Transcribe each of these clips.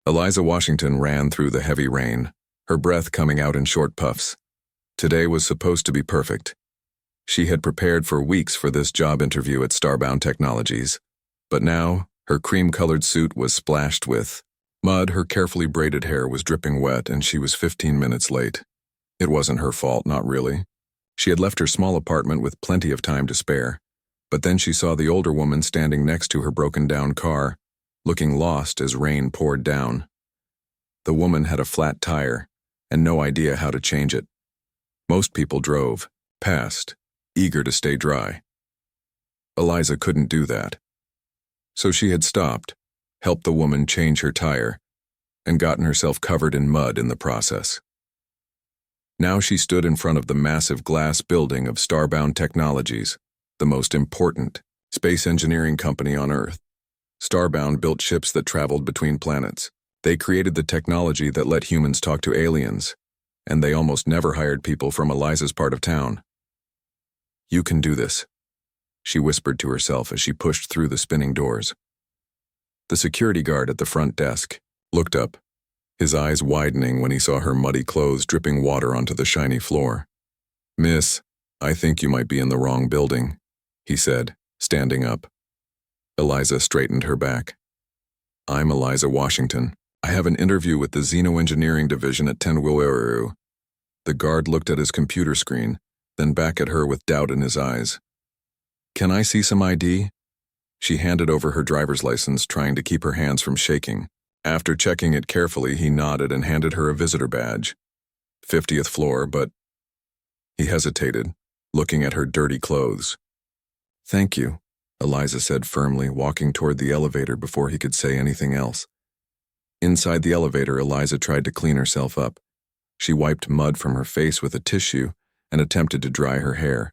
Eliza Washington ran through the heavy rain, her breath coming out in short puffs. Today was supposed to be perfect. She had prepared for weeks for this job interview at Starbound Technologies, but now her cream-colored suit was splashed with mud, her carefully braided hair was dripping wet, and she was 15 minutes late. It wasn't her fault, not really. She had left her small apartment with plenty of time to spare, but then she saw the older woman standing next to her broken-down car, looking lost as rain poured down. The woman had a flat tire and no idea how to change it. Most people drove, past, eager to stay dry. Eliza couldn't do that. So she had stopped, helped the woman change her tire, and gotten herself covered in mud in the process. Now she stood in front of the massive glass building of Starbound Technologies, the most important space engineering company on Earth. Starbound built ships that traveled between planets. They created the technology that let humans talk to aliens, and they almost never hired people from Eliza's part of town. "You can do this," she whispered to herself as she pushed through the spinning doors. The security guard at the front desk looked up, his eyes widening when he saw her muddy clothes dripping water onto the shiny floor. "Miss, I think you might be in the wrong building," he said, standing up. Eliza straightened her back. "I'm Eliza Washington. I have an interview with the Xenoengineering Division at Tenwilweru." The guard looked at his computer screen, then back at her with doubt in his eyes. "Can I see some ID?" She handed over her driver's license, trying to keep her hands from shaking. After checking it carefully, he nodded and handed her a visitor badge. 50th floor, but... He hesitated, looking at her dirty clothes. "Thank you," Eliza said firmly, walking toward the elevator before he could say anything else. Inside the elevator, Eliza tried to clean herself up. She wiped mud from her face with a tissue and attempted to dry her hair.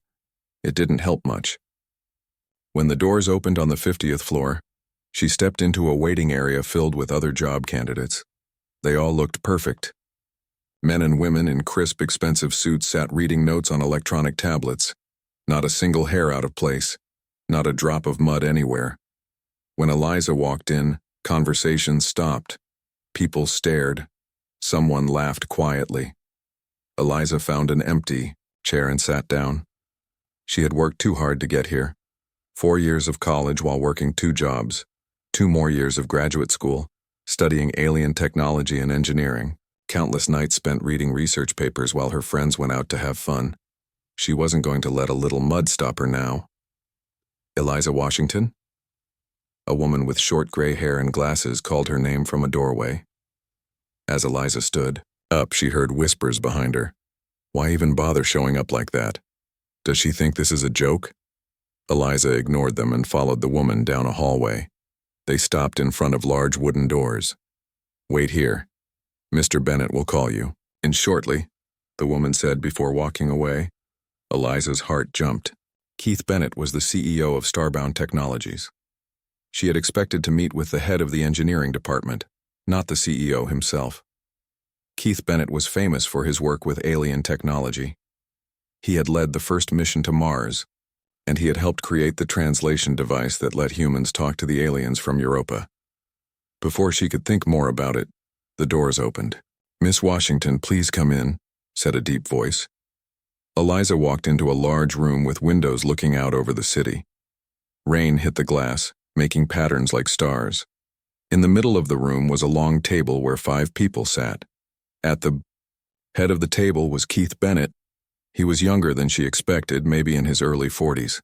It didn't help much. When the doors opened on the 50th floor, she stepped into a waiting area filled with other job candidates. They all looked perfect. Men and women in crisp, expensive suits sat reading notes on electronic tablets. Not a single hair out of place. Not a drop of mud anywhere. When Eliza walked in, conversations stopped. People stared. Someone laughed quietly. Eliza found an empty chair and sat down. She had worked too hard to get here. 4 years of college while working 2 jobs. 2 more years of graduate school, studying alien technology and engineering. Countless nights spent reading research papers while her friends went out to have fun. She wasn't going to let a little mud stop her now. "Eliza Washington?" A woman with short gray hair and glasses called her name from a doorway. As Eliza stood up, she heard whispers behind her. Why even bother showing up like that? Does she think this is a joke? Eliza ignored them and followed the woman down a hallway. They stopped in front of large wooden doors. "Wait here. Mr. Bennett will call you." "In shortly," the woman said before walking away. Eliza's heart jumped. Keith Bennett was the CEO of Starbound Technologies. She had expected to meet with the head of the engineering department, not the CEO himself. Keith Bennett was famous for his work with alien technology. He had led the first mission to Mars, and he had helped create the translation device that let humans talk to the aliens from Europa. Before she could think more about it, the doors opened. "Miss Washington, please come in," said a deep voice. Eliza walked into a large room with windows looking out over the city. Rain hit the glass, making patterns like stars. In the middle of the room was a long table where 5 people sat. At the head of the table was Keith Bennett. He was younger than she expected, maybe in his early 40s.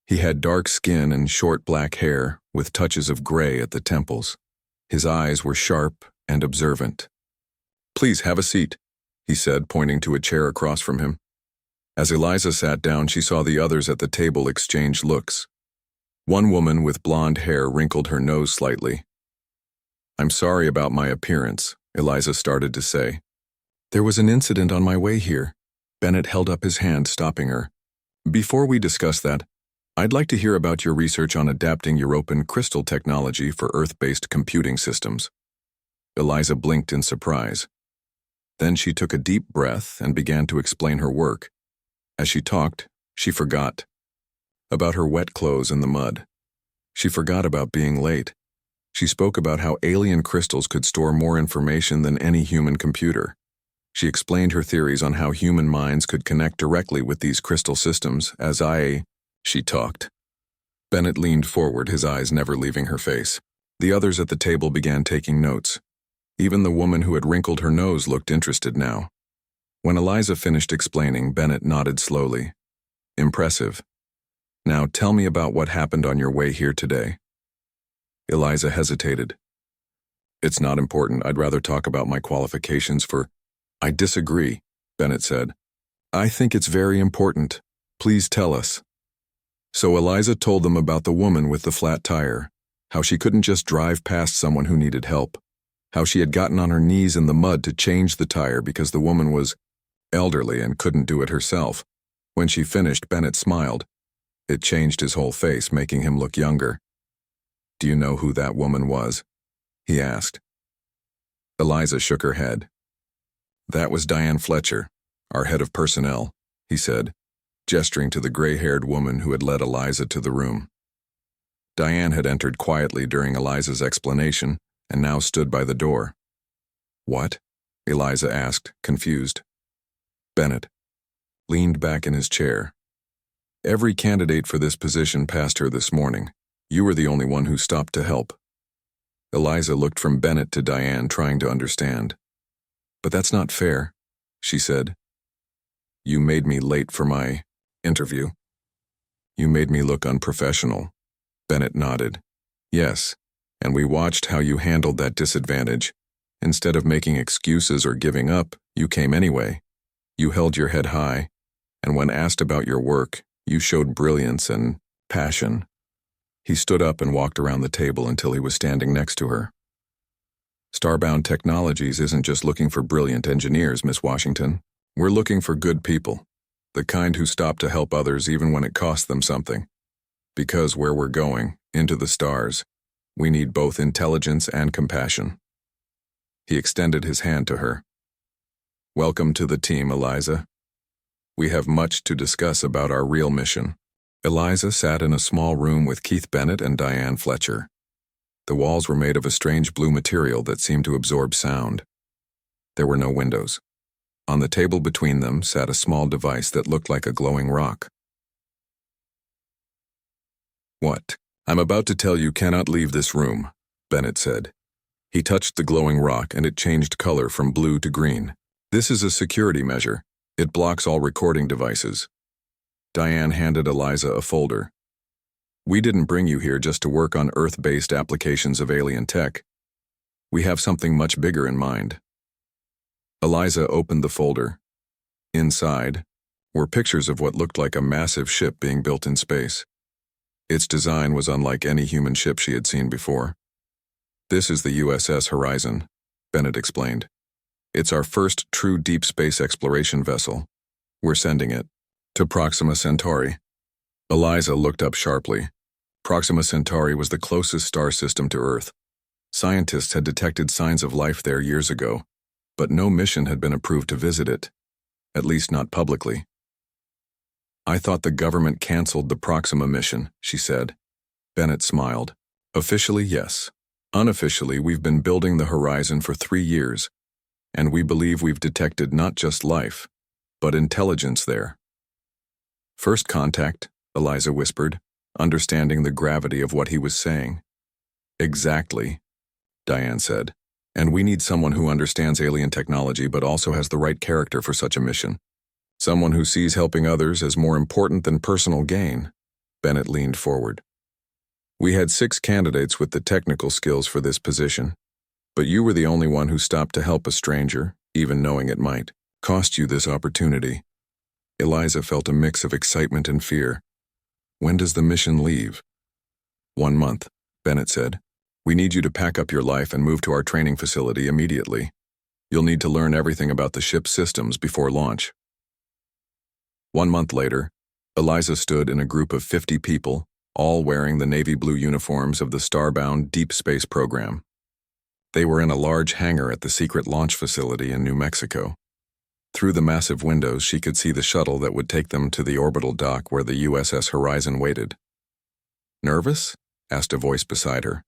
He had dark skin and short black hair with touches of gray at the temples. His eyes were sharp and observant. "Please have a seat," he said, pointing to a chair across from him. As Eliza sat down, she saw the others at the table exchange looks. One woman with blonde hair wrinkled her nose slightly. "I'm sorry about my appearance," Eliza started to say. "There was an incident on my way here." Bennett held up his hand, stopping her. "Before we discuss that, I'd like to hear about your research on adapting Europan crystal technology for Earth-based computing systems." Eliza blinked in surprise. Then she took a deep breath and began to explain her work. As she talked, she forgot about her wet clothes in the mud. She forgot about being late. She spoke about how alien crystals could store more information than any human computer. She explained her theories on how human minds could connect directly with these crystal systems she talked. Bennett leaned forward, his eyes never leaving her face. The others at the table began taking notes. Even the woman who had wrinkled her nose looked interested now. When Eliza finished explaining, Bennett nodded slowly. Impressive. Now tell me about what happened on your way here today. Eliza hesitated. It's not important. I'd rather talk about my qualifications for... I disagree, Bennett said. I think it's very important. Please tell us. So Eliza told them about the woman with the flat tire, how she couldn't just drive past someone who needed help, how she had gotten on her knees in the mud to change the tire because the woman was elderly and couldn't do it herself. When she finished, Bennett smiled. It changed his whole face, making him look younger. Do you know who that woman was? He asked. Eliza shook her head. That was Diane Fletcher, our head of personnel, he said, gesturing to the gray-haired woman who had led Eliza to the room. Diane had entered quietly during Eliza's explanation and now stood by the door. What? Eliza asked, confused. Bennett leaned back in his chair. Every candidate for this position passed her this morning. You were the only one who stopped to help. Eliza looked from Bennett to Diane, trying to understand. But that's not fair, she said. You made me late for my interview. You made me look unprofessional. Bennett nodded. Yes, and we watched how you handled that disadvantage. Instead of making excuses or giving up, you came anyway. You held your head high, and when asked about your work, you showed brilliance and passion. He stood up and walked around the table until he was standing next to her. Starbound Technologies isn't just looking for brilliant engineers, Miss Washington. We're looking for good people, the kind who stop to help others even when it costs them something. Because where we're going, into the stars, we need both intelligence and compassion. He extended his hand to her. Welcome to the team, Eliza. We have much to discuss about our real mission. Eliza sat in a small room with Keith Bennett and Diane Fletcher. The walls were made of a strange blue material that seemed to absorb sound. There were no windows. On the table between them sat a small device that looked like a glowing rock. What? I'm about to tell you cannot leave this room, Bennett said. He touched the glowing rock and it changed color from blue to green. This is a security measure. It blocks all recording devices. Diane handed Eliza a folder. We didn't bring you here just to work on Earth-based applications of alien tech. We have something much bigger in mind. Eliza opened the folder. Inside were pictures of what looked like a massive ship being built in space. Its design was unlike any human ship she had seen before. This is the USS Horizon, Bennett explained. It's our first true deep space exploration vessel. We're sending it to Proxima Centauri. Eliza looked up sharply. Proxima Centauri was the closest star system to Earth. Scientists had detected signs of life there years ago, but no mission had been approved to visit it, at least not publicly. I thought the government canceled the Proxima mission, she said. Bennett smiled. Officially, yes. Unofficially, we've been building the Horizon for 3 years, and we believe we've detected not just life, but intelligence there. First contact, Eliza whispered, understanding the gravity of what he was saying. Exactly, Diane said. And we need someone who understands alien technology but also has the right character for such a mission. Someone who sees helping others as more important than personal gain. Bennett leaned forward. We had 6 candidates with the technical skills for this position, but you were the only one who stopped to help a stranger, even knowing it might cost you this opportunity. Eliza felt a mix of excitement and fear. When does the mission leave? 1 month, Bennett said. We need you to pack up your life and move to our training facility immediately. You'll need to learn everything about the ship's systems before launch. 1 month later, Eliza stood in a group of 50 people, all wearing the navy blue uniforms of the Starbound Deep Space Program. They were in a large hangar at the secret launch facility in New Mexico. Through the massive windows, she could see the shuttle that would take them to the orbital dock where the USS Horizon waited. Nervous? Asked a voice beside her.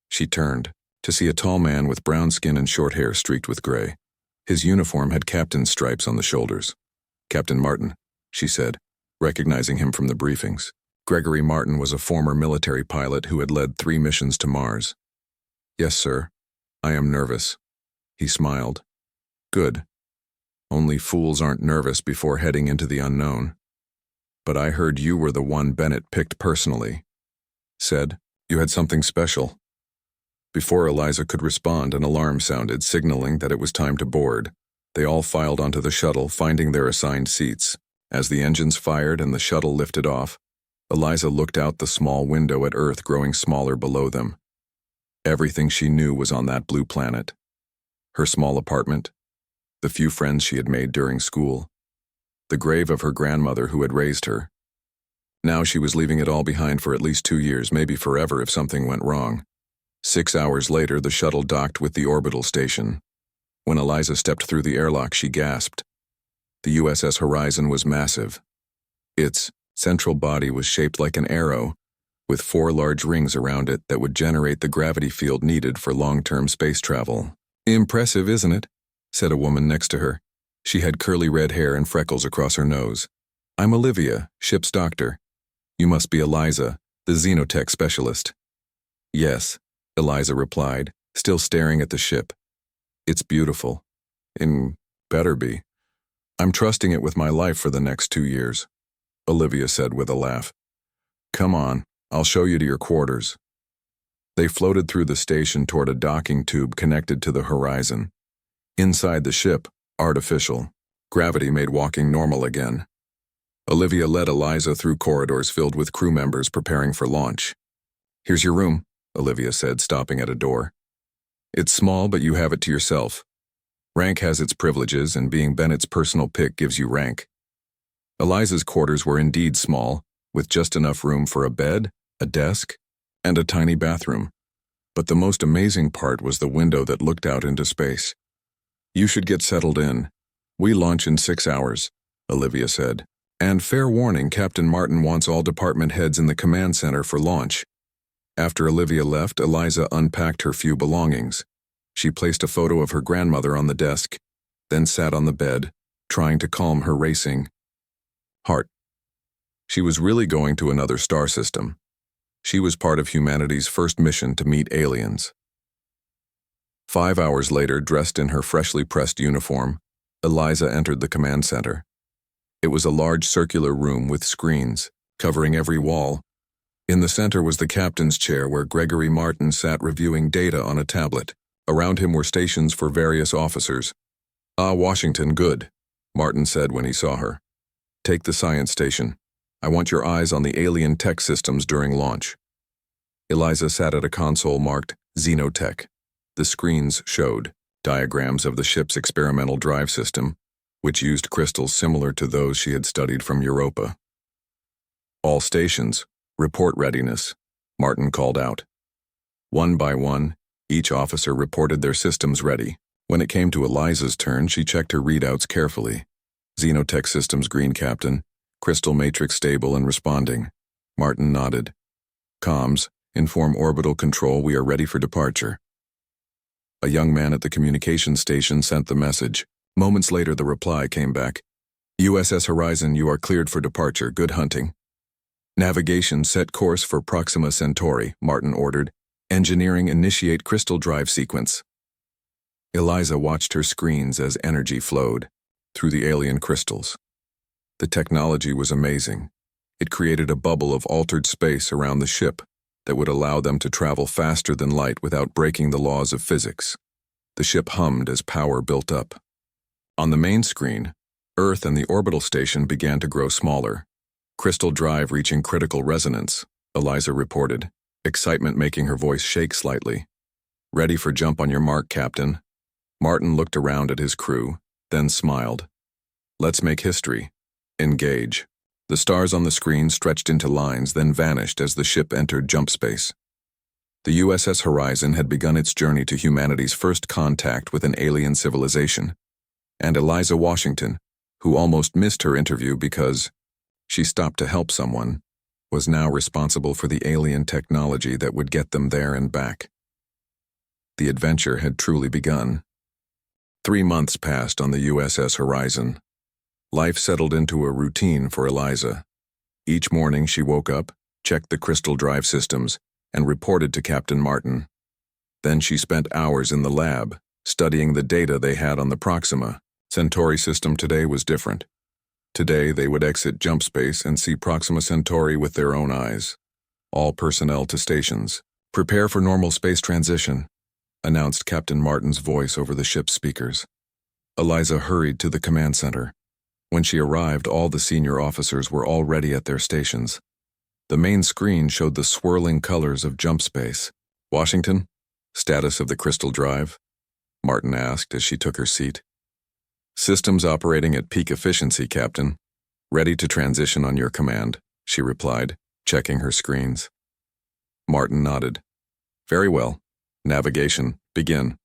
She turned, to see a tall man with brown skin and short hair streaked with gray. His uniform had captain's stripes on the shoulders. "Captain Martin," she said, recognizing him from the briefings. Gregory Martin was a former military pilot who had led 3 missions to Mars. "Yes, sir. I am nervous." He smiled. "Good. Only fools aren't nervous before heading into the unknown. But I heard you were the one Bennett picked personally. Said you had something special." Before Eliza could respond, an alarm sounded, signaling that it was time to board. They all filed onto the shuttle, finding their assigned seats. As the engines fired and the shuttle lifted off, Eliza looked out the small window at Earth growing smaller below them. Everything she knew was on that blue planet. Her small apartment, the few friends she had made during school, the grave of her grandmother who had raised her. Now she was leaving it all behind for at least 2 years, maybe forever if something went wrong. 6 hours later, the shuttle docked with the orbital station. When Eliza stepped through the airlock, she gasped. The USS Horizon was massive. Its central body was shaped like an arrow, with 4 large rings around it that would generate the gravity field needed for long-term space travel. "Impressive, isn't it?" said a woman next to her. She had curly red hair and freckles across her nose. "I'm Olivia, ship's doctor. You must be Eliza, the xenotech specialist." "Yes," Eliza replied, still staring at the ship. "It's beautiful. Better be. I'm trusting it with my life for the next 2 years," Olivia said with a laugh. "Come on, I'll show you to your quarters." They floated through the station toward a docking tube connected to the Horizon. Inside the ship, artificial, gravity made walking normal again. Olivia led Eliza through corridors filled with crew members preparing for launch. "Here's your room," Olivia said, stopping at a door. "It's small, but you have it to yourself. Rank has its privileges, and being Bennett's personal pick gives you rank." Eliza's quarters were indeed small, with just enough room for a bed, a desk, and a tiny bathroom. But the most amazing part was the window that looked out into space. "You should get settled in. We launch in 6 hours, Olivia said. "And fair warning, Captain Martin wants all department heads in the command center for launch." After Olivia left, Eliza unpacked her few belongings. She placed a photo of her grandmother on the desk, then sat on the bed, trying to calm her racing heart. She was really going to another star system. She was part of humanity's first mission to meet aliens. 5 hours later, dressed in her freshly pressed uniform, Eliza entered the command center. It was a large circular room with screens, covering every wall. In the center was the captain's chair where Gregory Martin sat reviewing data on a tablet. Around him were stations for various officers. "Ah, Washington, good," Martin said when he saw her. "Take the science station. I want your eyes on the alien tech systems during launch." Eliza sat at a console marked Xenotech. The screens showed diagrams of the ship's experimental drive system, which used crystals similar to those she had studied from Europa. "All stations, report readiness," Martin called out. One by one, each officer reported their systems ready. When it came to Eliza's turn, she checked her readouts carefully. "Xenotech systems green, Captain. Crystal matrix stable and responding." Martin nodded. "Comms, inform orbital control we are ready for departure." A young man at the communications station sent the message. Moments later, the reply came back. "USS Horizon, you are cleared for departure. Good hunting." "Navigation, set course for Proxima Centauri," Martin ordered. "Engineering, initiate crystal drive sequence." Eliza watched her screens as energy flowed through the alien crystals. The technology was amazing. It created a bubble of altered space around the ship that would allow them to travel faster than light without breaking the laws of physics. The ship hummed as power built up. On the main screen, Earth and the orbital station began to grow smaller. "Crystal drive reaching critical resonance," Eliza reported, excitement making her voice shake slightly. "Ready for jump on your mark, Captain." Martin looked around at his crew, then smiled. "Let's make history. Engage." The stars on the screen stretched into lines, then vanished as the ship entered jump space. The USS Horizon had begun its journey to humanity's first contact with an alien civilization. And Eliza Washington, who almost missed her interview because she stopped to help someone, was now responsible for the alien technology that would get them there and back. The adventure had truly begun. 3 months passed on the USS Horizon. Life settled into a routine for Eliza. Each morning she woke up, checked the crystal drive systems, and reported to Captain Martin. Then she spent hours in the lab, studying the data they had on the Proxima Centauri system. Today was different. Today they would exit jump space and see Proxima Centauri with their own eyes. All personnel to stations. Prepare for normal space transition, announced Captain Martin's voice over the ship's speakers. Eliza hurried to the command center. When she arrived, all the senior officers were already at their stations. The main screen showed the swirling colors of jump space. Washington? Status of the crystal drive? Martin asked as she took her seat. Systems operating at peak efficiency, Captain. Ready to transition on your command, she replied, checking her screens. Martin nodded. Very well. Navigation, begin.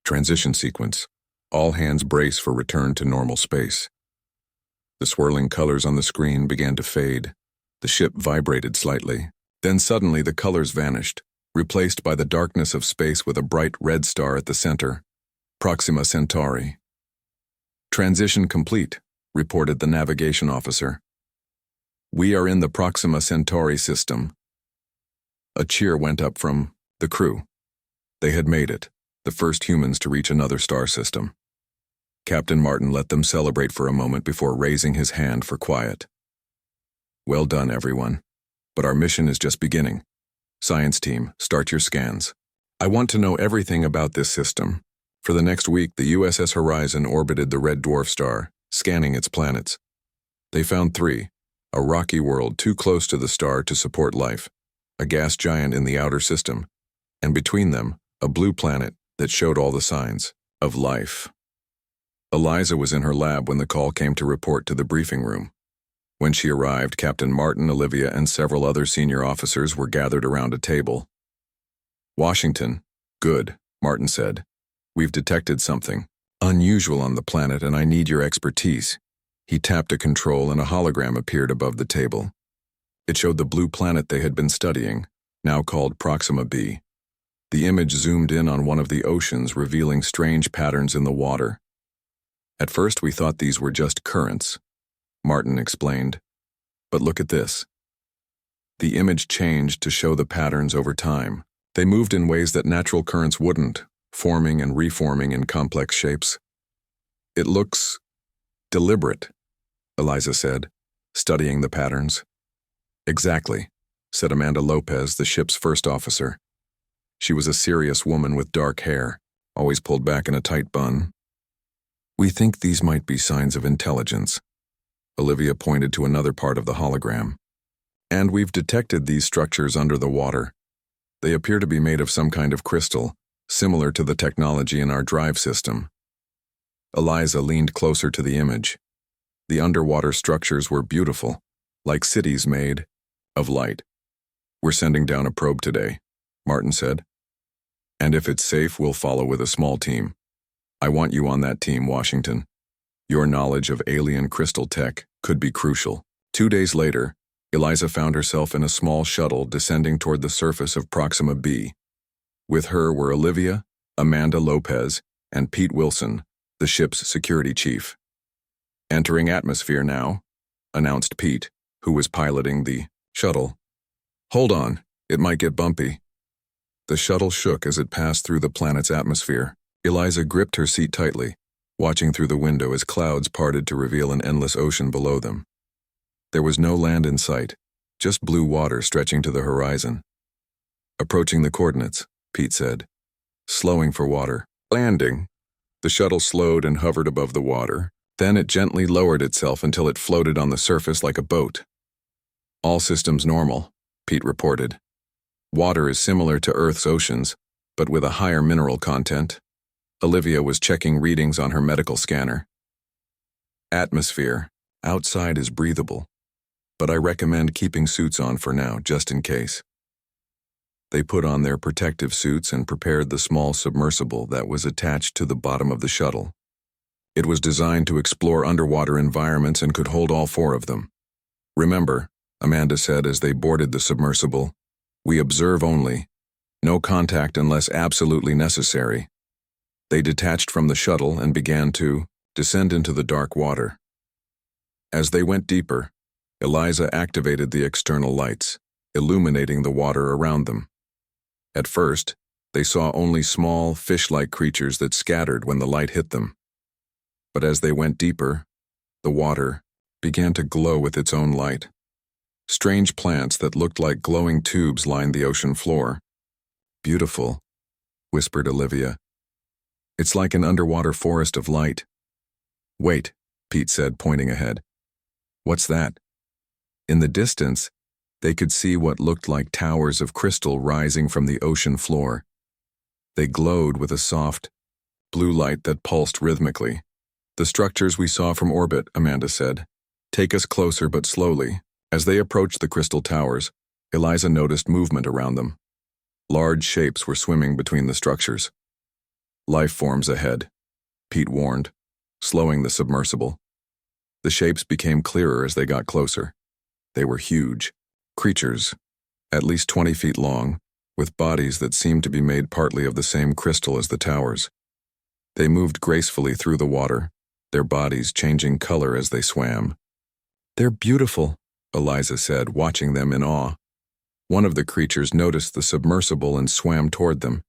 Transition sequence. All hands brace for return to normal space. The swirling colors on the screen began to fade. The ship vibrated slightly. Then suddenly the colors vanished, replaced by the darkness of space with a bright red star at the center. Proxima Centauri. Transition complete, reported the navigation officer. We are in the Proxima Centauri system. A cheer went up from the crew. They had made it, the first humans to reach another star system. Captain Martin let them celebrate for a moment before raising his hand for quiet. Well done, everyone. But our mission is just beginning. Science team, start your scans. I want to know everything about this system. For the next week, the USS Horizon orbited the red dwarf star, scanning its planets. They found 3, a rocky world too close to the star to support life, a gas giant in the outer system, and between them, a blue planet that showed all the signs of life. Eliza was in her lab when the call came to report to the briefing room. When she arrived, Captain Martin, Olivia, and several other senior officers were gathered around a table. Washington. Good, Martin said. We've detected something unusual on the planet and I need your expertise. He tapped a control and a hologram appeared above the table. It showed the blue planet they had been studying, now called Proxima b. The image zoomed in on one of the oceans, revealing strange patterns in the water. At first we thought these were just currents, Martin explained. But look at this. The image changed to show the patterns over time. They moved in ways that natural currents wouldn't, forming and reforming in complex shapes. It looks deliberate, Eliza said, studying the patterns. Exactly, said Amanda Lopez, the ship's first officer. She was a serious woman with dark hair, always pulled back in a tight bun. We think these might be signs of intelligence. Olivia pointed to another part of the hologram. And we've detected these structures under the water. They appear to be made of some kind of crystal, similar to the technology in our drive system. Eliza leaned closer to the image. The underwater structures were beautiful, like cities made of light. We're sending down a probe today, Martin said. And if it's safe, we'll follow with a small team. I want you on that team, Washington. Your knowledge of alien crystal tech could be crucial. 2 days later, Eliza found herself in a small shuttle descending toward the surface of Proxima b. With her were Olivia, Amanda Lopez, and Pete Wilson, the ship's security chief. Entering atmosphere now, announced Pete, who was piloting the shuttle. Hold on, it might get bumpy. The shuttle shook as it passed through the planet's atmosphere. Eliza gripped her seat tightly, watching through the window as clouds parted to reveal an endless ocean below them. There was no land in sight, just blue water stretching to the horizon. Approaching the coordinates, Pete said, slowing for water. Landing. The shuttle slowed and hovered above the water. Then it gently lowered itself until it floated on the surface like a boat. All systems normal, Pete reported. Water is similar to Earth's oceans, but with a higher mineral content. Olivia was checking readings on her medical scanner. Atmosphere. Outside is breathable, but I recommend keeping suits on for now, just in case. They put on their protective suits and prepared the small submersible that was attached to the bottom of the shuttle. It was designed to explore underwater environments and could hold all 4 of them. Remember, Amanda said as they boarded the submersible, we observe only. No contact unless absolutely necessary. They detached from the shuttle and began to descend into the dark water. As they went deeper, Eliza activated the external lights, illuminating the water around them. At first, they saw only small, fish-like creatures that scattered when the light hit them. But as they went deeper, the water began to glow with its own light. Strange plants that looked like glowing tubes lined the ocean floor. "Beautiful," whispered Olivia. "It's like an underwater forest of light." "Wait," Pete said, pointing ahead. "What's that?" In the distance, they could see what looked like towers of crystal rising from the ocean floor. They glowed with a soft, blue light that pulsed rhythmically. "The structures we saw from orbit," Amanda said. "Take us closer but slowly." As they approached the crystal towers, Eliza noticed movement around them. Large shapes were swimming between the structures. "Life forms ahead," Pete warned, slowing the submersible. The shapes became clearer as they got closer. They were huge creatures, at least 20 feet long, with bodies that seemed to be made partly of the same crystal as the towers. They moved gracefully through the water, their bodies changing color as they swam. "They're beautiful," Eliza said, watching them in awe. One of the creatures noticed the submersible and swam toward them.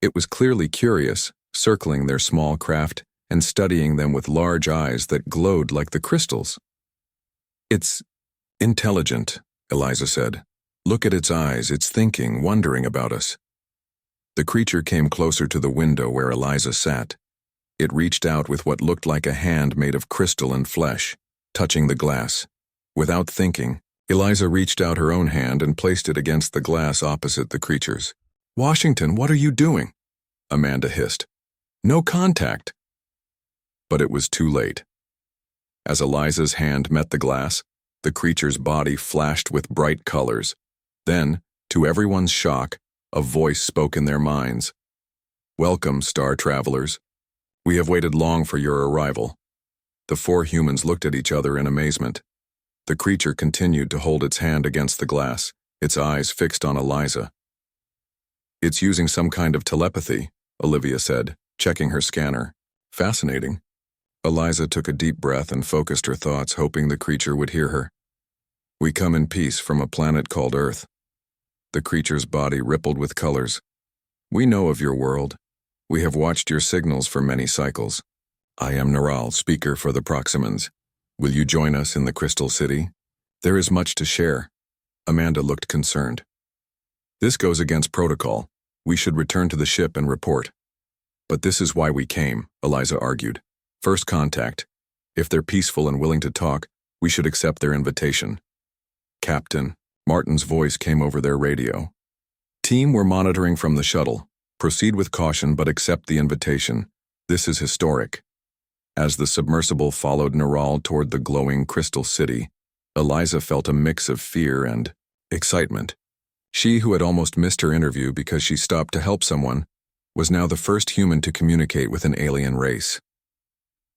It was clearly curious, circling their small craft and studying them with large eyes that glowed like the crystals. "It's intelligent," Eliza said. "Look at its eyes, it's thinking, wondering about us." The creature came closer to the window where Eliza sat. It reached out with what looked like a hand made of crystal and flesh, touching the glass. Without thinking, Eliza reached out her own hand and placed it against the glass opposite the creature's. "Washington, what are you doing?" Amanda hissed. "No contact." But it was too late. As Eliza's hand met the glass, the creature's body flashed with bright colors. Then, to everyone's shock, a voice spoke in their minds. "Welcome, star travelers. We have waited long for your arrival." The four humans looked at each other in amazement. The creature continued to hold its hand against the glass, its eyes fixed on Eliza. "It's using some kind of telepathy," Olivia said, checking her scanner. "Fascinating." Eliza took a deep breath and focused her thoughts, hoping the creature would hear her. "We come in peace from a planet called Earth." The creature's body rippled with colors. "We know of your world. We have watched your signals for many cycles. I am Naral, speaker for the Proximans. Will you join us in the Crystal City? There is much to share." Amanda looked concerned. "This goes against protocol. We should return to the ship and report." "But this is why we came," Eliza argued. "First contact. If they're peaceful and willing to talk, we should accept their invitation." "Captain," Martin's voice came over their radio. "Team, we're monitoring from the shuttle. Proceed with caution but accept the invitation. This is historic." As the submersible followed Naral toward the glowing Crystal City, Eliza felt a mix of fear and excitement. She, who had almost missed her interview because she stopped to help someone, was now the first human to communicate with an alien race.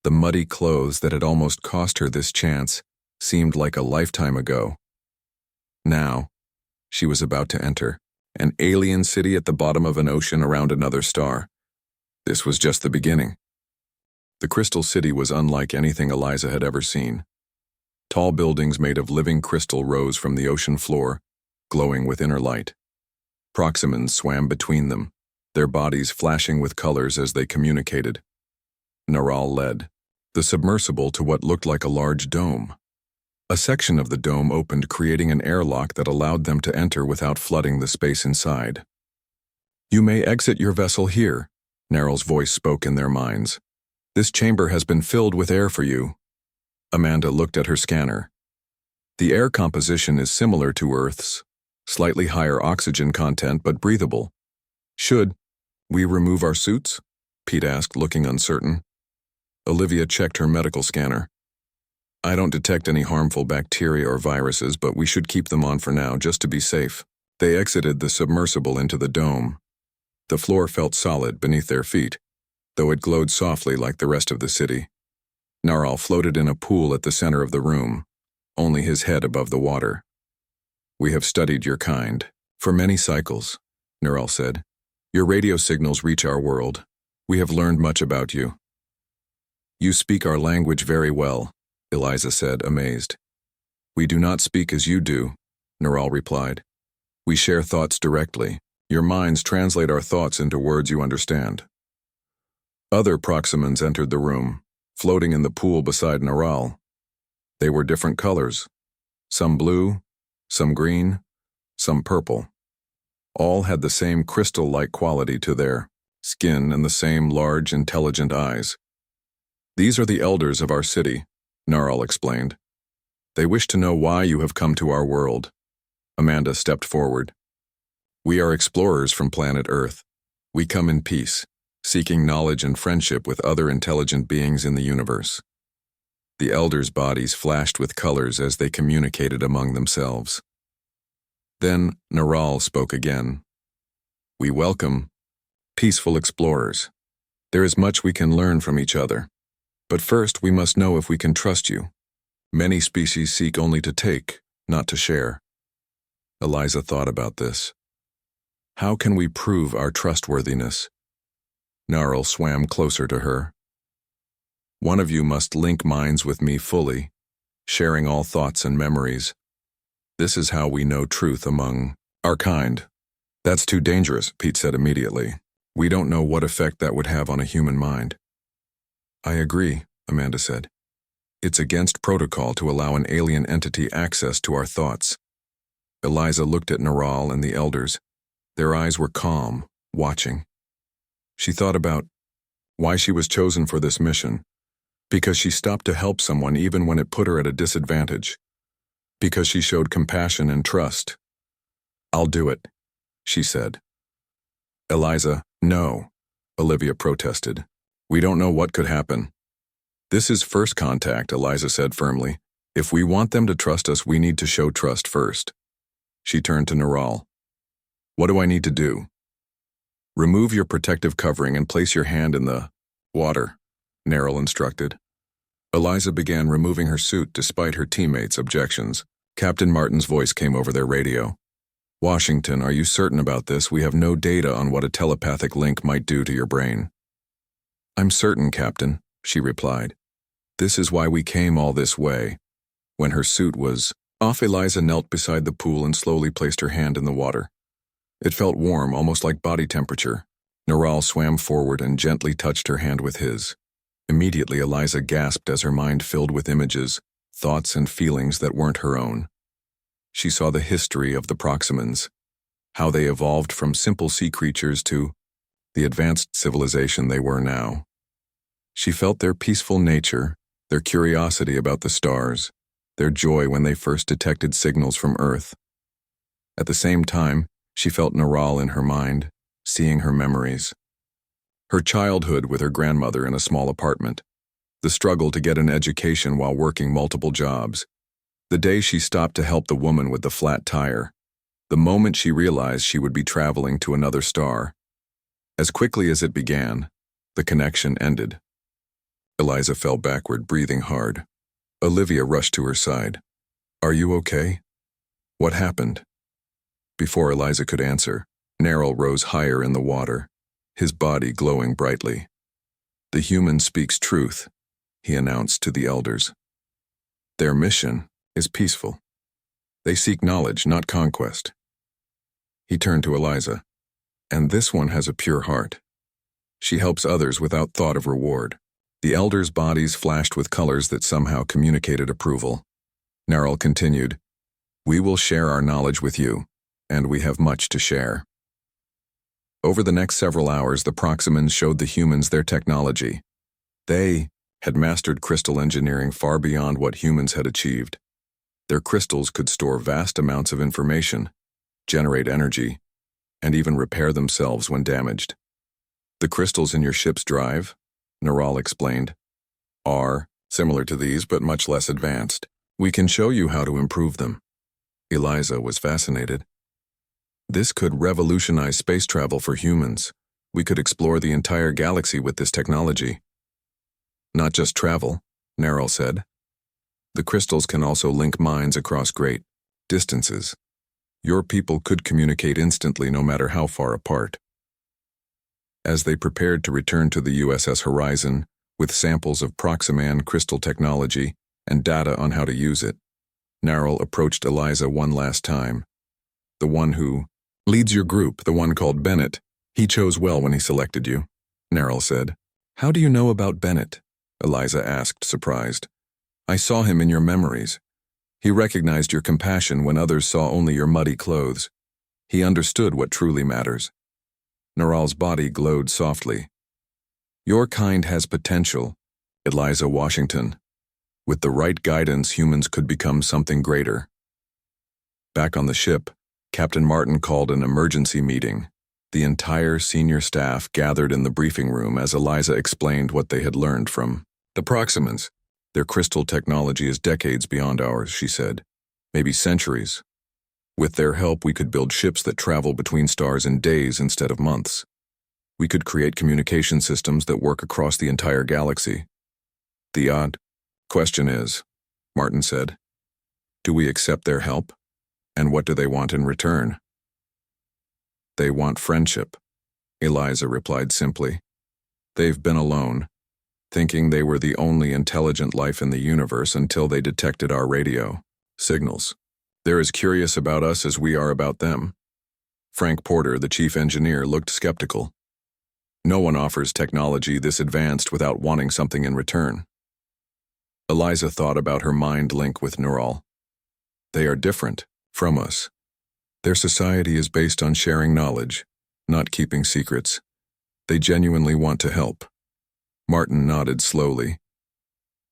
The muddy clothes that had almost cost her this chance seemed like a lifetime ago. Now, she was about to enter an alien city at the bottom of an ocean around another star. This was just the beginning. The Crystal City was unlike anything Eliza had ever seen. Tall buildings made of living crystal rose from the ocean floor, glowing with inner light. Proximans swam between them, their bodies flashing with colors as they communicated. Naral led the submersible to what looked like a large dome. A section of the dome opened, creating an airlock that allowed them to enter without flooding the space inside. "You may exit your vessel here," Naral's voice spoke in their minds. "This chamber has been filled with air for you." Amanda looked at her scanner. The air composition is similar to Earth's, slightly higher oxygen content but breathable. "Should we remove our suits?" Pete asked, looking uncertain. Olivia checked her medical scanner. "I don't detect any harmful bacteria or viruses, but we should keep them on for now, just to be safe." They exited the submersible into the dome. The floor felt solid beneath their feet, though it glowed softly like the rest of the city. Naral floated in a pool at the center of the room, only his head above the water. "We have studied your kind for many cycles. Neural said. Your radio signals reach our world. We have learned much about you. You speak our language very well, Eliza said, amazed. We do not speak as you do, Neural replied. We share thoughts directly. Your minds translate our thoughts into words you understand. Other Proximans entered the room, floating in the pool beside Neural. They were different colors. Some blue, some green, some purple. All had the same crystal-like quality to their skin and the same large, intelligent eyes. These are the elders of our city, Neural explained. They wish to know why you have come to our world. Amanda stepped forward. We are explorers from planet Earth. We come in peace, seeking knowledge and friendship with other intelligent beings in the universe. The elders' bodies flashed with colors as they communicated among themselves. Then Neural spoke again. We welcome peaceful explorers. There is much we can learn from each other. But first, we must know if we can trust you. Many species seek only to take, not to share. Eliza thought about this. How can we prove our trustworthiness? Neural swam closer to her. One of you must link minds with me fully, sharing all thoughts and memories. This is how we know truth among our kind. That's too dangerous, Pete said immediately. We don't know what effect that would have on a human mind. I agree, Amanda said. It's against protocol to allow an alien entity access to our thoughts. Eliza looked at Neural and the elders. Their eyes were calm, watching. She thought about why she was chosen for this mission. Because she stopped to help someone even when it put her at a disadvantage. Because she showed compassion and trust. I'll do it, she said. Eliza, no, Olivia protested. We don't know what could happen. This is first contact, Eliza said firmly. If we want them to trust us, we need to show trust first. She turned to Neural. What do I need to do? Remove your protective covering and place your hand in the water, Neural instructed. Eliza began removing her suit despite her teammates' objections. Captain Martin's voice came over their radio. Washington, are you certain about this? We have no data on what a telepathic link might do to your brain. I'm certain, Captain, she replied. This is why we came all this way. When her suit was off, Eliza knelt beside the pool and slowly placed her hand in the water. It felt warm, almost like body temperature. Neural swam forward and gently touched her hand with his. Immediately, Eliza gasped as her mind filled with images, thoughts and feelings that weren't her own. She saw the history of the Proximans, how they evolved from simple sea creatures to the advanced civilization they were now. She felt their peaceful nature, their curiosity about the stars, their joy when they first detected signals from Earth. At the same time, she felt Neural in her mind, seeing her memories. Her childhood with her grandmother in a small apartment, the struggle to get an education while working multiple jobs, the day she stopped to help the woman with the flat tire, the moment she realized she would be traveling to another star. As quickly as it began, the connection ended. Eliza fell backward, breathing hard. Olivia rushed to her side. Are you okay? What happened? Before Eliza could answer, Neural rose higher in the water, his body glowing brightly. The human speaks truth, he announced to the elders. Their mission is peaceful. They seek knowledge, not conquest. He turned to Eliza. And this one has a pure heart. She helps others without thought of reward. The elders' bodies flashed with colors that somehow communicated approval. Neural continued, We will share our knowledge with you, and we have much to share. Over the next several hours, the Proximans showed the humans their technology. They had mastered crystal engineering far beyond what humans had achieved. Their crystals could store vast amounts of information, generate energy, and even repair themselves when damaged. The crystals in your ship's drive, Neural explained, are similar to these but much less advanced. We can show you how to improve them. Eliza was fascinated. This could revolutionize space travel for humans. We could explore the entire galaxy with this technology. Not just travel, Neural said. The crystals can also link minds across great distances. Your people could communicate instantly no matter how far apart. As they prepared to return to the USS Horizon with samples of Proximan crystal technology and data on how to use it, Narl approached Eliza one last time. The one who leads your group, the one called Bennett. He chose well when he selected you, Narl said. How do you know about Bennett? Eliza asked, surprised. I saw him in your memories. He recognized your compassion when others saw only your muddy clothes. He understood what truly matters. Naral's body glowed softly. Your kind has potential, Eliza Washington. With the right guidance, humans could become something greater. Back on the ship, Captain Martin called an emergency meeting. The entire senior staff gathered in the briefing room as Eliza explained what they had learned from the Proximans. Their crystal technology is decades beyond ours, she said. Maybe centuries. With their help, we could build ships that travel between stars in days instead of months. We could create communication systems that work across the entire galaxy. The odd question is, Martin said, do we accept their help? And what do they want in return? They want friendship, Eliza replied simply. They've been alone, thinking they were the only intelligent life in the universe until they detected our radio signals. They're as curious about us as we are about them. Frank Porter, the chief engineer, looked skeptical. No one offers technology this advanced without wanting something in return. Eliza thought about her mind link with Neural. They are different from us. Their society is based on sharing knowledge, not keeping secrets. They genuinely want to help. Martin nodded slowly.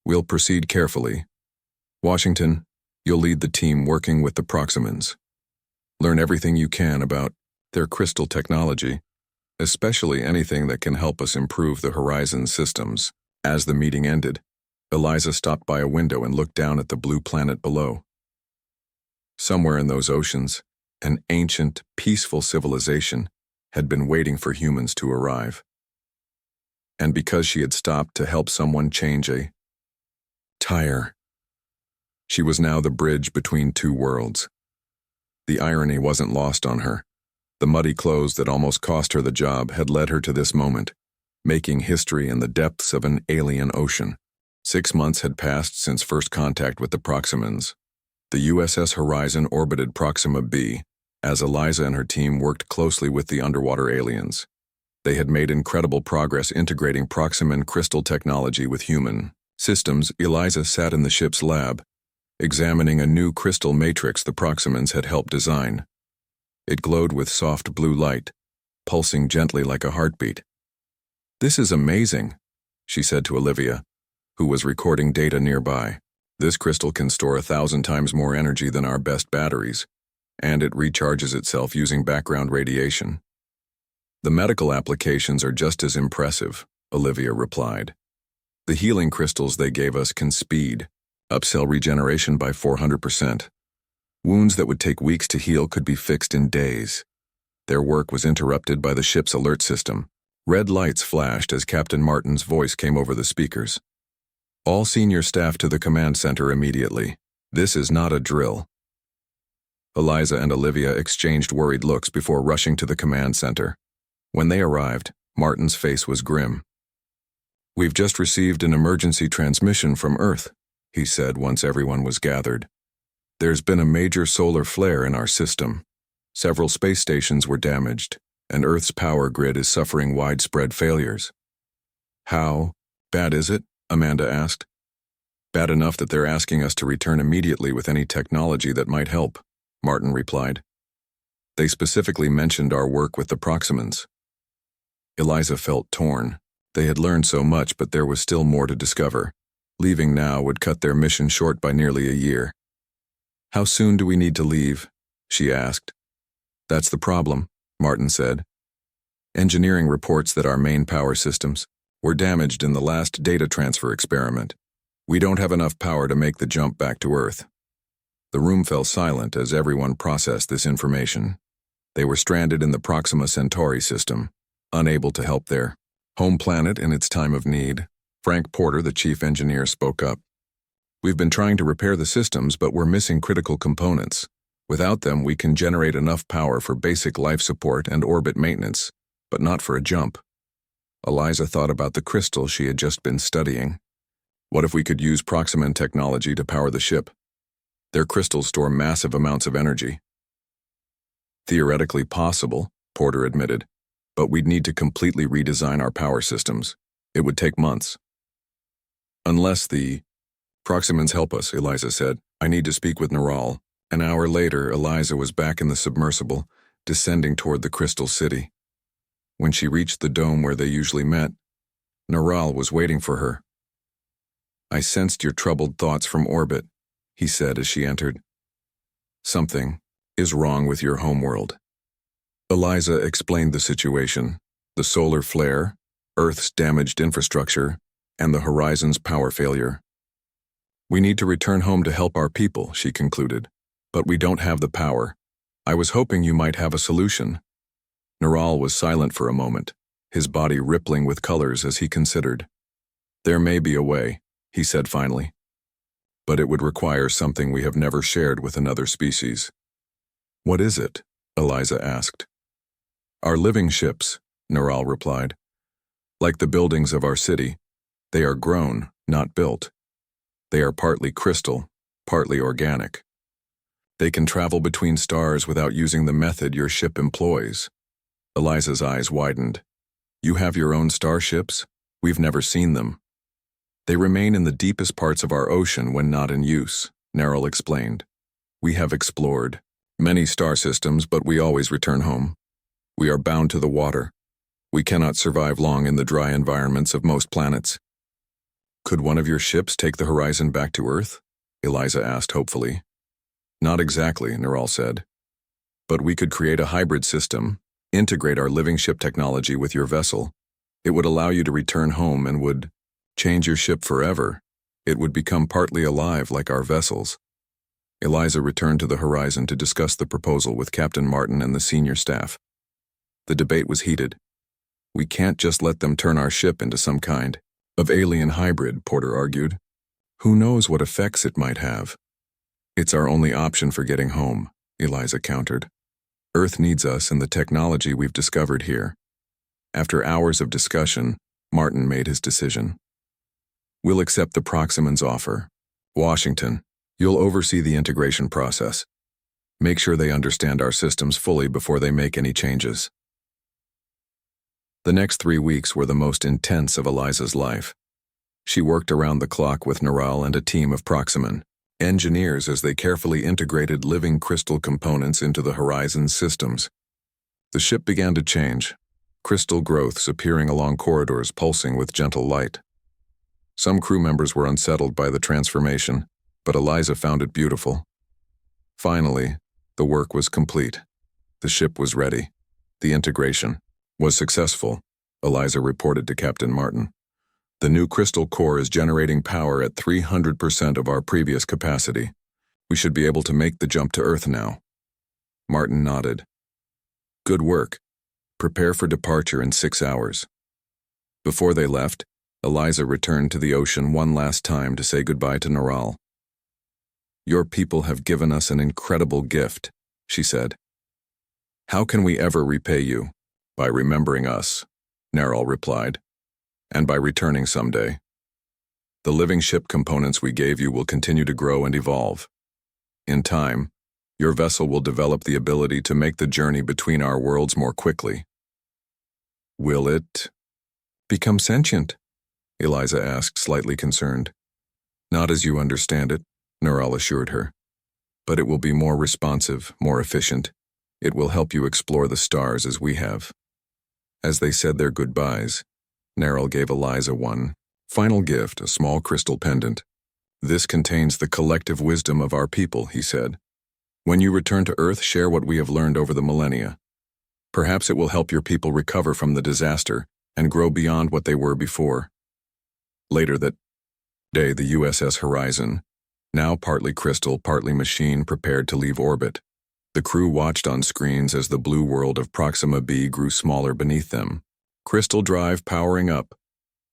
We'll proceed carefully. Washington, you'll lead the team working with the Proximans. Learn everything you can about their crystal technology, especially anything that can help us improve the Horizon systems. As the meeting ended, Eliza stopped by a window and looked down at the blue planet below. Somewhere in those oceans, an ancient, peaceful civilization had been waiting for humans to arrive. And because she had stopped to help someone change a tire, she was now the bridge between two worlds. The irony wasn't lost on her. The muddy clothes that almost cost her the job had led her to this moment, making history in the depths of an alien ocean. 6 months had passed since first contact with the Proximans. The USS Horizon orbited Proxima B, as Eliza and her team worked closely with the underwater aliens. They had made incredible progress integrating Proximan crystal technology with human systems. Eliza sat in the ship's lab, examining a new crystal matrix the Proximans had helped design. It glowed with soft blue light, pulsing gently like a heartbeat. This is amazing, she said to Olivia, who was recording data nearby. This crystal can store 1,000 times more energy than our best batteries, and it recharges itself using background radiation. The medical applications are just as impressive, Olivia replied. The healing crystals they gave us can speed up cell regeneration by 400%. Wounds that would take weeks to heal could be fixed in days. Their work was interrupted by the ship's alert system. Red lights flashed as Captain Martin's voice came over the speakers. All senior staff to the command center immediately. This is not a drill. Eliza and Olivia exchanged worried looks before rushing to the command center. When they arrived, Martin's face was grim. We've just received an emergency transmission from Earth, he said once everyone was gathered. There's been a major solar flare in our system. Several space stations were damaged, and Earth's power grid is suffering widespread failures. How bad is it? Amanda asked. Bad enough that they're asking us to return immediately with any technology that might help, Martin replied. They specifically mentioned our work with the Proximans. Eliza felt torn. They had learned so much, but there was still more to discover. Leaving now would cut their mission short by nearly a year. How soon do we need to leave? She asked. That's the problem, Martin said. Engineering reports that our main power systems were damaged in the last data transfer experiment. We don't have enough power to make the jump back to Earth. The room fell silent as everyone processed this information. They were stranded in the Proxima Centauri system, unable to help their home planet in its time of need. Frank Porter, the chief engineer, spoke up. We've been trying to repair the systems, but we're missing critical components. Without them, we can generate enough power for basic life support and orbit maintenance, but not for a jump. Eliza thought about the crystal she had just been studying. What if we could use Proximan technology to power the ship? Their crystals store massive amounts of energy. Theoretically possible, Porter admitted, but we'd need to completely redesign our power systems. It would take months. Unless the Proximans help us, Eliza said. I need to speak with Neral. An hour later, Eliza was back in the submersible, descending toward the Crystal City. When she reached the dome where they usually met, Neral was waiting for her. I sensed your troubled thoughts from orbit, he said as she entered. Something is wrong with your homeworld. Eliza explained the situation, the solar flare, Earth's damaged infrastructure, and the Horizon's power failure. We need to return home to help our people, she concluded, but we don't have the power. I was hoping you might have a solution. Neral was silent for a moment, his body rippling with colors as he considered. There may be a way, he said finally, but it would require something we have never shared with another species. What is it? Eliza asked. Our living ships, Neral replied. Like the buildings of our city, they are grown, not built. They are partly crystal, partly organic. They can travel between stars without using the method your ship employs. Eliza's eyes widened. You have your own starships? We've never seen them. They remain in the deepest parts of our ocean when not in use, Neral explained. We have explored many star systems, but we always return home. We are bound to the water. We cannot survive long in the dry environments of most planets. Could one of your ships take the Horizon back to Earth? Eliza asked hopefully. Not exactly, Neral said. But we could create a hybrid system, integrate our living ship technology with your vessel. It would allow you to return home and would change your ship forever. It would become partly alive like our vessels. Eliza returned to the Horizon to discuss the proposal with Captain Martin and the senior staff. The debate was heated. We can't just let them turn our ship into some kind of alien hybrid, Porter argued. Who knows what effects it might have? It's our only option for getting home, Eliza countered. Earth needs us and the technology we've discovered here. After hours of discussion, Martin made his decision. We'll accept the Proximan's offer. Washington, you'll oversee the integration process. Make sure they understand our systems fully before they make any changes. The next 3 weeks were the most intense of Eliza's life. She worked around the clock with Neral and a team of Proximan engineers as they carefully integrated living crystal components into the Horizon's systems. The ship began to change, crystal growths appearing along corridors pulsing with gentle light. Some crew members were unsettled by the transformation, but Eliza found it beautiful. Finally, the work was complete. The ship was ready. The integration was successful, Eliza reported to Captain Martin. The new crystal core is generating power at 300% of our previous capacity. We should be able to make the jump to Earth now. Martin nodded. Good work. Prepare for departure in 6 hours. Before they left, Eliza returned to the ocean one last time to say goodbye to Neral. Your people have given us an incredible gift, she said. How can we ever repay you? By remembering us, Neral replied. And by returning someday. The living ship components we gave you will continue to grow and evolve. In time, your vessel will develop the ability to make the journey between our worlds more quickly. Will it become sentient? Eliza asked, slightly concerned. Not as you understand it, Neral assured her. But it will be more responsive, more efficient. It will help you explore the stars as we have. As they said their goodbyes, Neral gave Eliza one final gift, a small crystal pendant. This contains the collective wisdom of our people, he said. When you return to Earth, share what we have learned over the millennia. Perhaps it will help your people recover from the disaster and grow beyond what they were before. Later that day, the USS Horizon, now partly crystal, partly machine, prepared to leave orbit. The crew watched on screens as the blue world of Proxima b grew smaller beneath them. Crystal drive powering up,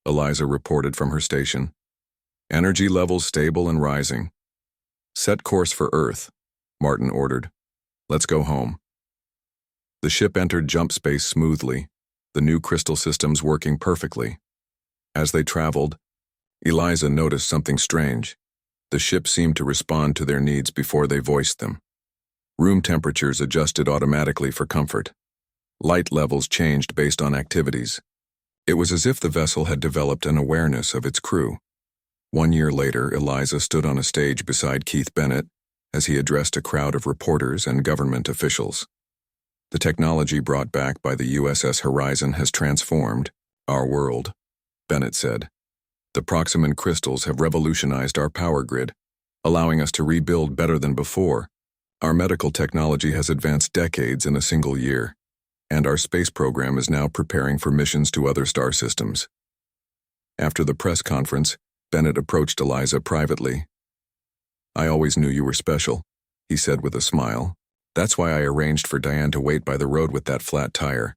Eliza reported from her station. Energy levels stable and rising. Set course for Earth, Martin ordered. Let's go home. The ship entered jump space smoothly, the new crystal systems working perfectly. As they traveled, Eliza noticed something strange. The ship seemed to respond to their needs before they voiced them. Room temperatures adjusted automatically for comfort. Light levels changed based on activities. It was as if the vessel had developed an awareness of its crew. 1 year later, Eliza stood on a stage beside Keith Bennett as he addressed a crowd of reporters and government officials. The technology brought back by the USS Horizon has transformed our world, Bennett said. The Proximan crystals have revolutionized our power grid, allowing us to rebuild better than before. Our medical technology has advanced decades in a single year, and our space program is now preparing for missions to other star systems. After the press conference, Bennett approached Eliza privately. "I always knew you were special," he said with a smile. "That's why I arranged for Diane to wait by the road with that flat tire.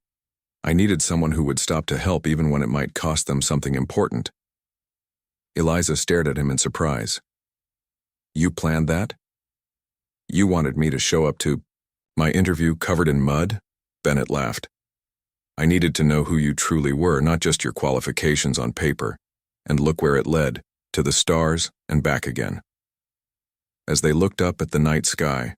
I needed someone who would stop to help even when it might cost them something important." Eliza stared at him in surprise. "You planned that? You wanted me to show up to my interview covered in mud?" Bennett laughed. "I needed to know who you truly were, not just your qualifications on paper. And look where it led, to the stars and back again." As they looked up at the night sky,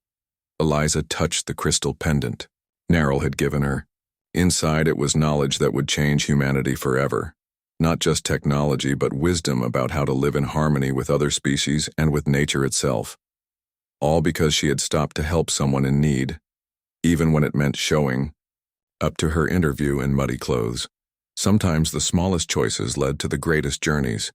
Eliza touched the crystal pendant Narl had given her. Inside it was knowledge that would change humanity forever. Not just technology, but wisdom about how to live in harmony with other species and with nature itself. All because she had stopped to help someone in need, even when it meant showing up to her interview in muddy clothes. Sometimes the smallest choices led to the greatest journeys.